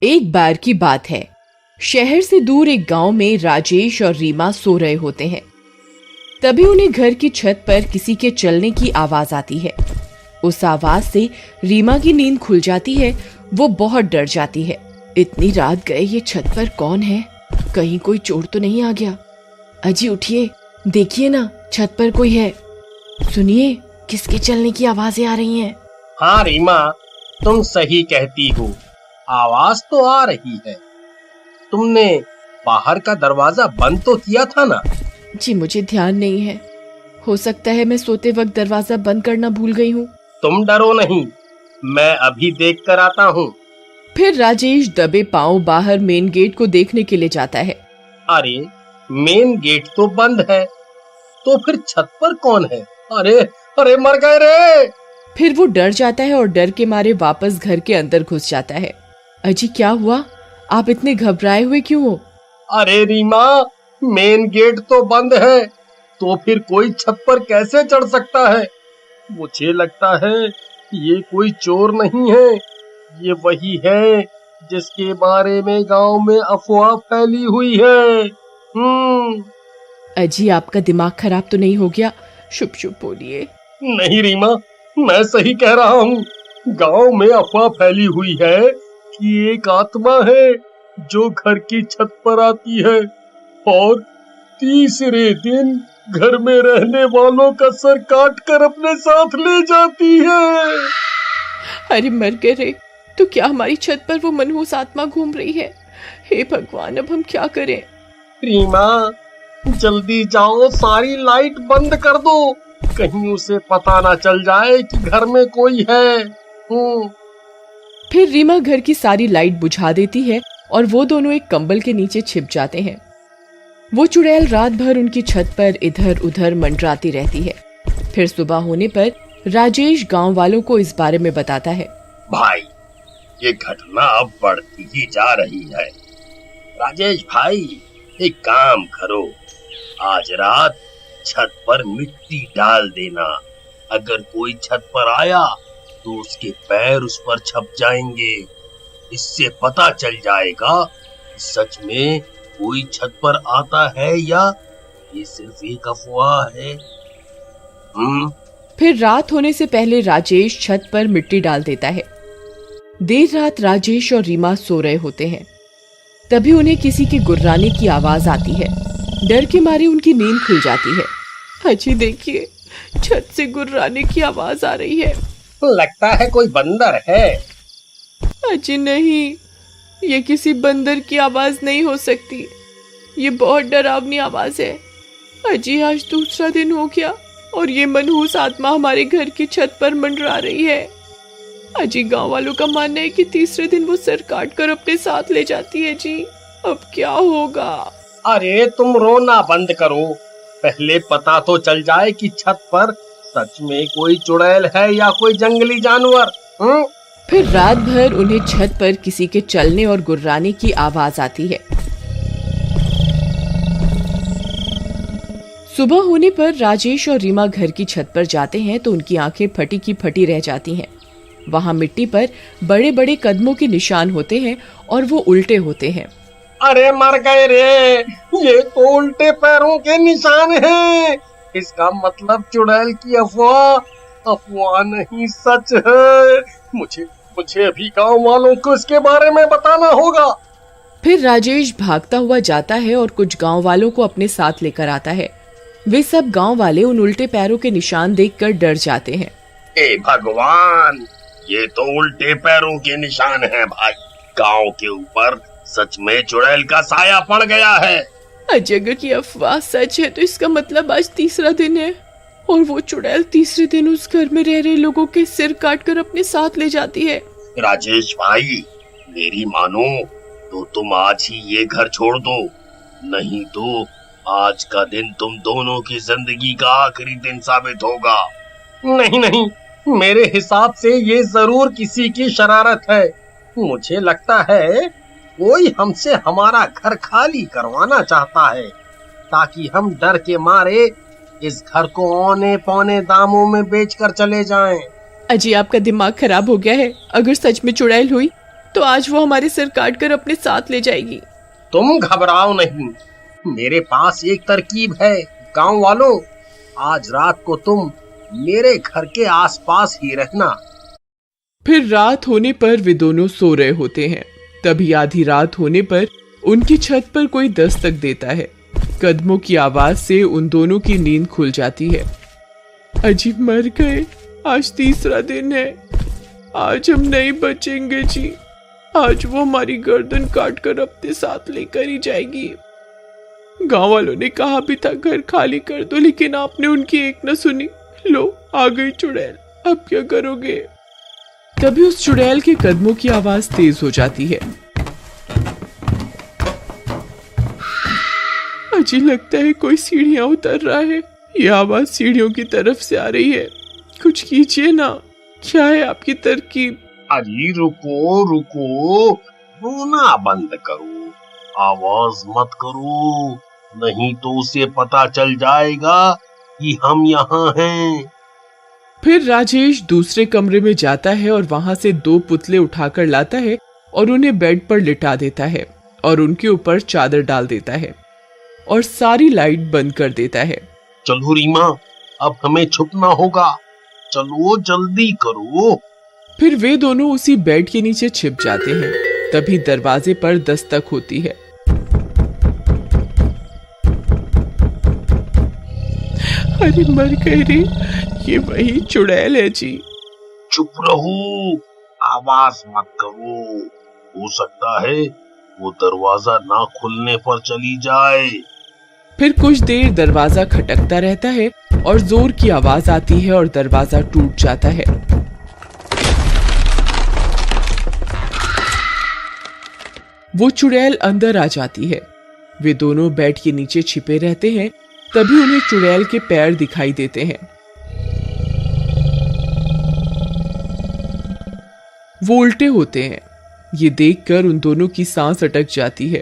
एक बार की बात है, शहर से दूर एक गांव में राजेश और रीमा सो रहे होते हैं। तभी उन्हें घर की छत पर किसी के चलने की आवाज आती है। उस आवाज से रीमा की नींद खुल जाती है। वो बहुत डर जाती है। इतनी रात गए, ये छत पर कौन है? कहीं कोई चोर तो नहीं आ गया? अजी उठिए, देखिए ना, छत पर कोई है। सुनिए, किसके चलने की आवाजें आ रही हैं। हाँ रीमा, तुम सही कहती हो, आवाज तो आ रही है। तुमने बाहर का दरवाजा बंद तो किया था ना? जी मुझे ध्यान नहीं है। हो सकता है मैं सोते वक्त दरवाजा बंद करना भूल गई हूँ। तुम डरो नहीं, मैं अभी देख कर आता हूँ। फिर राजेश दबे पांव बाहर मेन गेट को देखने के लिए जाता है। अरे, मेन गेट तो बंद है, तो फिर छत पर कौन है? अरे अरे, मर गए रे! फिर वो डर जाता है और डर के मारे वापस घर के अंदर घुस जाता है। अजी क्या हुआ? आप इतने घबराए हुए क्यों हो? अरे रीमा, मेन गेट तो बंद है, तो फिर कोई छत पर कैसे चढ़ सकता है? मुझे लगता है ये कोई चोर नहीं है, ये वही है जिसके बारे में गांव में अफवाह फैली हुई है। अजी आपका दिमाग खराब तो नहीं हो गया? शुभ शुभ बोलिए। नहीं रीमा, मैं सही कह रहा हूँ। गांव में अफवाह फैली हुई है कि एक आत्मा है जो घर की छत पर आती है और तीसरे दिन घर में रहने वालों का सर काट कर अपने साथ ले जाती है। अरे मर गए रे! तो क्या हमारी छत पर वो मनहूस आत्मा घूम रही है? हे भगवान, अब हम क्या करें? रीमा, जल्दी जाओ, सारी लाइट बंद कर दो, कहीं उसे पता ना चल जाए कि घर में कोई है। फिर रीमा घर की सारी लाइट बुझा देती है और वो दोनों एक कंबल के नीचे छिप जाते हैं। वो चुड़ैल रात भर उनकी छत पर इधर उधर मंडराती रहती है। फिर सुबह होने पर राजेश गांव वालों को इस बारे में बताता है। भाई, ये घटना अब बढ़ती ही जा रही है। राजेश भाई, एक काम करो, आज रात छत पर मिट्टी डाल देना। अगर कोई छत पर आया तो उसके पैर उस पर छप जाएंगे। इससे पता चल जाएगा सच में कोई छत पर आता है या ये सिर्फ एक अफवाह है। फिर रात होने से पहले राजेश छत पर मिट्टी डाल देता है। देर रात राजेश और रीमा सो रहे होते हैं। तभी उन्हें किसी के गुर्राने की आवाज आती है। डर के मारे उनकी नींद खुल जाती है। अजी देखिए, छत से गुर्राने की आवाज आ रही है। लगता है कोई बंदर है। अजी नहीं, ये किसी बंदर की आवाज नहीं हो सकती। ये बहुत डरावनी आवाज है। अजी आज दूसरा दिन हो गया और ये मनहूस आत्मा हमारे घर की छत पर मंडरा रही है। अजी गांव वालों का मानना है कि तीसरे दिन वो सर काट कर अपने साथ ले जाती है। जी अब क्या होगा? अरे तुम रोना बंद करो, पहले पता तो चल जाए कि छत पर सच में कोई चुड़ैल है या कोई जंगली जानवर। फिर रात भर उन्हें छत पर किसी के चलने और गुर्राने की आवाज आती है। सुबह होने पर राजेश और रीमा घर की छत पर जाते हैं तो उनकी आंखें फटी की फटी रह जाती हैं। वहां मिट्टी पर बड़े बड़े कदमों के निशान होते हैं और वो उल्टे होते हैं। अरे मर गए रे, ये तो उल्टे पैरों के निशान हैं। इसका मतलब चुड़ैल की अफवाह नहीं, सच है। मुझे अभी गांव वालों को इसके बारे में बताना होगा। फिर राजेश भागता हुआ जाता है और कुछ गांव वालों को अपने साथ लेकर आता है। वे सब गांव वाले उन उल्टे पैरों के निशान देखकर डर जाते हैं। ए भगवान, ये तो उल्टे पैरों के निशान हैं भाई। गांव के ऊपर सच में चुड़ैल का साया पड़ गया है। अगर की अफवाह सच है तो इसका मतलब आज तीसरा दिन है और वो चुड़ैल तीसरे दिन उस घर में रह रहे लोगों के सिर काटकर अपने साथ ले जाती है। राजेश भाई, मेरी मानो तो तुम आज ही ये घर छोड़ दो, नहीं तो आज का दिन तुम दोनों की जिंदगी का आखिरी दिन साबित होगा। नहीं, मेरे हिसाब से ये जरूर किसी की शरारत है। मुझे लगता है कोई हमसे हमारा घर खाली करवाना चाहता है ताकि हम डर के मारे इस घर को औने पौने दामों में बेचकर चले जाएं। अजी आपका दिमाग खराब हो गया है। अगर सच में चुड़ैल हुई तो आज वो हमारे सर काट कर अपने साथ ले जाएगी। तुम घबराओ नहीं, मेरे पास एक तरकीब है। गांव वालों, आज रात को तुम मेरे घर के आसपास ही रहना। फिर रात होने पर वे दोनों सो रहे होते हैं। तभी आधी रात होने पर उनकी छत पर कोई दस्तक देता है। कदमों की आवाज से उन दोनों की नींद खुल जाती है। अजी मर गए, आज तीसरा दिन है, आज हम नहीं बचेंगे जी। आज वो हमारी गर्दन काट कर अपने साथ लेकर ही जाएगी। गांव वालों ने कहा भी था घर खाली कर दो, लेकिन आपने उनकी एक न सुनी। लो आ गई चुड़ैल, अब क्या करोगे? तभी उस चुड़ैल के कदमों की आवाज तेज हो जाती है। अजी लगता है कोई सीढ़ियां उतर रहा है। ये आवाज सीढ़ियों की तरफ से आ रही है। कुछ कीजिए ना, क्या है आपकी तरकीब? अजी रुको रुको, रोना बंद करो, आवाज मत करो, नहीं तो उसे पता चल जाएगा कि हम यहाँ हैं। फिर राजेश दूसरे कमरे में जाता है और वहां से 2 पुतले उठाकर लाता है और उन्हें बेड पर लिटा देता है और उनके ऊपर चादर डाल देता है और सारी लाइट बंद कर देता है। चलो रीमा, अब हमें छुपना होगा, चलो जल्दी करो। फिर वे दोनों उसी बेड के नीचे छिप जाते हैं। तभी दरवाजे पर दस्तक होती है। अरे मर गए रे, ये वही चुड़ैल है जी। चुप रहो, आवाज मत करो, हो सकता है वो दरवाजा ना खुलने पर चली जाए। फिर कुछ देर दरवाजा खटकता रहता है और जोर की आवाज आती है और दरवाजा टूट जाता है। वो चुड़ैल अंदर आ जाती है। वे दोनों बेड के नीचे छिपे रहते हैं। तभी उन्हें चुड़ैल के पैर दिखाई देते हैं। वो उल्टे होते हैं। ये देखकर उन दोनों की सांस अटक जाती है।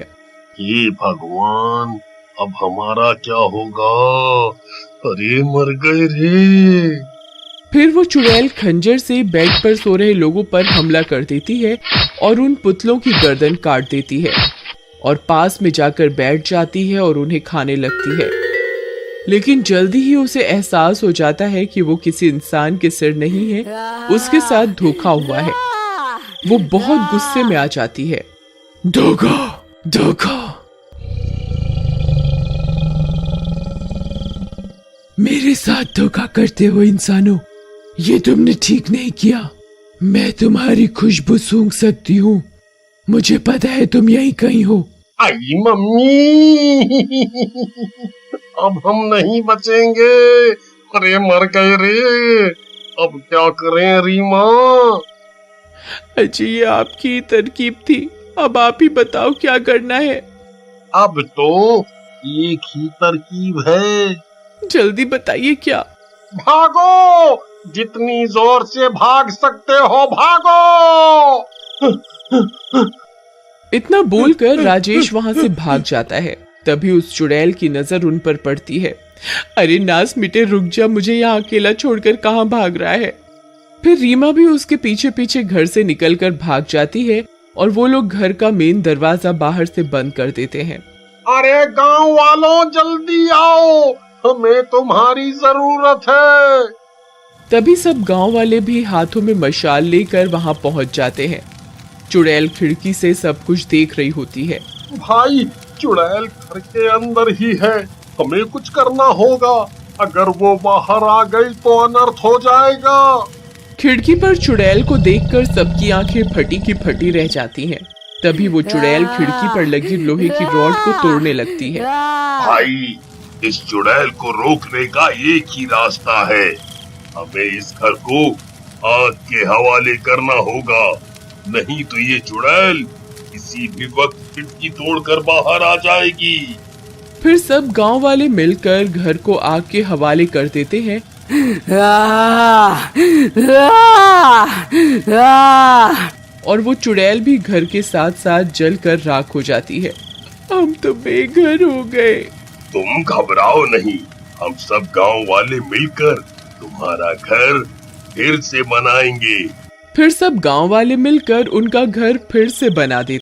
हे भगवान, अब हमारा क्या होगा? अरे मर गए रे। फिर वो चुड़ैल खंजर से बेड पर सो रहे लोगों पर हमला कर देती है और उन पुतलों की गर्दन काट देती है और पास में जाकर बैठ जाती है और उन्हें खाने लगती है। लेकिन जल्दी ही उसे एहसास हो जाता है कि वो किसी इंसान के सिर नहीं है, उसके साथ धोखा हुआ है। वो बहुत गुस्से में आ जाती है। धोखा, धोखा, मेरे साथ धोखा करते हो इंसानों, ये तुमने ठीक नहीं किया। मैं तुम्हारी खुशबू सूंघ सकती हूँ, मुझे पता है तुम यहीं कहीं हो। आई मम्मी, अब हम नहीं बचेंगे। अरे मर गए रे, अब क्या करें रीमा? अजी ये आपकी तरकीब थी, अब आप ही बताओ क्या करना है। अब तो एक ही तरकीब है। जल्दी बताइए क्या। भागो, जितनी जोर से भाग सकते हो भागो। इतना बोलकर राजेश वहां से भाग जाता है। तभी उस चुड़ैल की नजर उन पर पड़ती है। अरे नास मिटे, रुक जा, मुझे यहाँ अकेला छोड़कर कहाँ भाग रहा है। फिर रीमा भी उसके पीछे पीछे घर से निकलकर भाग जाती है और वो लोग घर का मेन दरवाजा बाहर से बंद कर देते हैं। अरे गांव वालों, जल्दी आओ, हमें तुम्हारी जरूरत है। तभी सब गांव वाले भी हाथों में मशाल लेकर वहां पहुंच जाते हैं। चुड़ैल खिड़की से सब कुछ देख रही होती है। भाई, चुड़ैल घर के अंदर ही है, हमें कुछ करना होगा। अगर वो बाहर आ गई तो अनर्थ हो जाएगा। खिड़की पर चुड़ैल को देखकर सबकी आंखें फटी की फटी रह जाती हैं। तभी वो चुड़ैल खिड़की पर लगी लोहे की रॉड को तोड़ने लगती है। भाई, इस चुड़ैल को रोकने का एक ही रास्ता है, हमें इस घर को आग के हवाले करना होगा, नहीं तो ये चुड़ैल किसी भी वक्त खिड़की तोड़कर बाहर आ जाएगी। फिर सब गांव वाले मिलकर घर को आग के हवाले कर देते हैं। और वो चुड़ैल भी घर के साथ साथ जलकर राख हो जाती है। हम तो बेघर हो गए। तुम घबराओ नहीं, हम सब गांव वाले मिलकर तुम्हारा घर फिर से बनाएंगे। फिर सब गांव वाले मिलकर उनका घर फिर से बना देते